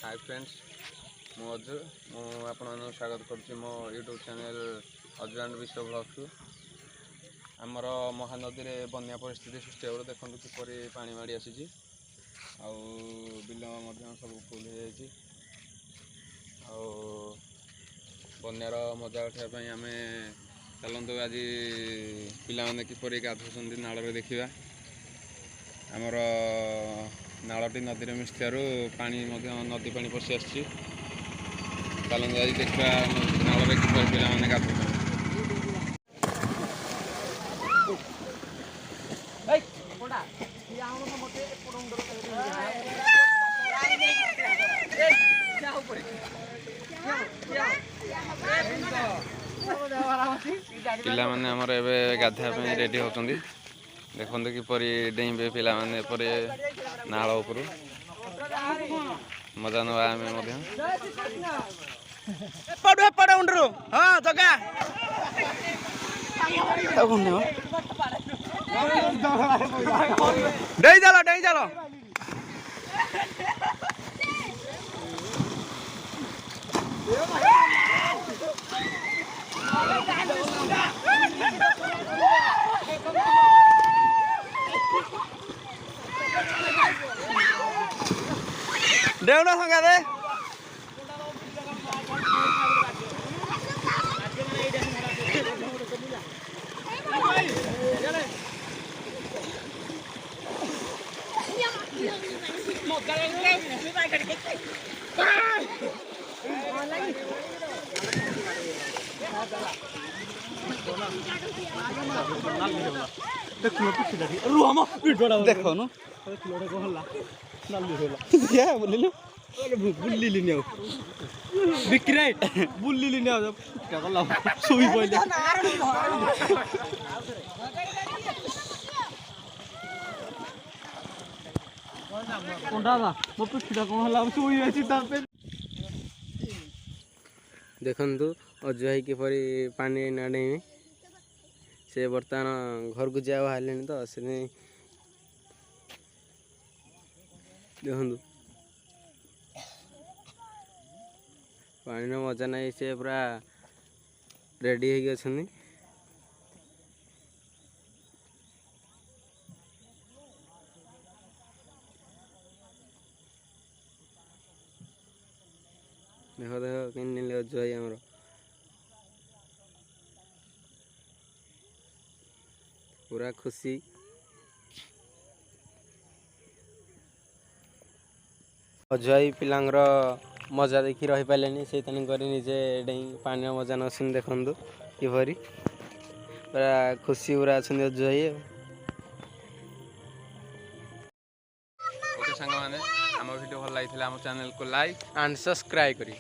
Hi friends मु अजु मु आपन स्वागत करुच्ची मो यूट्यूब चैनल अजु एंड विश्व ब्लॉग्स को आमर महानदी रे बन्या परिस्थिति सृष्टि हो देखो किपर पानी माड़ी आसी बिल सब फुल हो बन्यार मजा उठाई आम चलतु आज पिला किपर गाधुंट नाल देखा आमर नालटी नदी में मिशिथारू पानी नदी पानी पशि आसी चलते आज देखा नाल में कि पे गाधु पिला माने हमर एबे गाधा पे रेडी होचंदी देखो किपर डेइबे पिला माने परे नाल ऊपर मजा नवा आमे मध्य पडु पडु उंडरो हां जगा डेई चलो देउना संगा दे देखो न बुल्ली बिक्री बुल्ली सुई पड़े देखु अजु भाई किपर पानी नाड़े से बर्तमान घर को जा बाहर तो से देखु पानी मजा नहीं से पूरा रेडी हो गए देखो देखो कि अजु भाई आमर पूरा खुशी अजु भाई पिलांगर मजा देखी रही पारे से निजे डेई पानी मजा नसन देखु किपरि पूरा खुशी पूरा अच्छा अजु भाई ओके सांग मैंने आम वीडियो भल लगी आम चैनल को लाइक एंड सब्सक्राइब करी।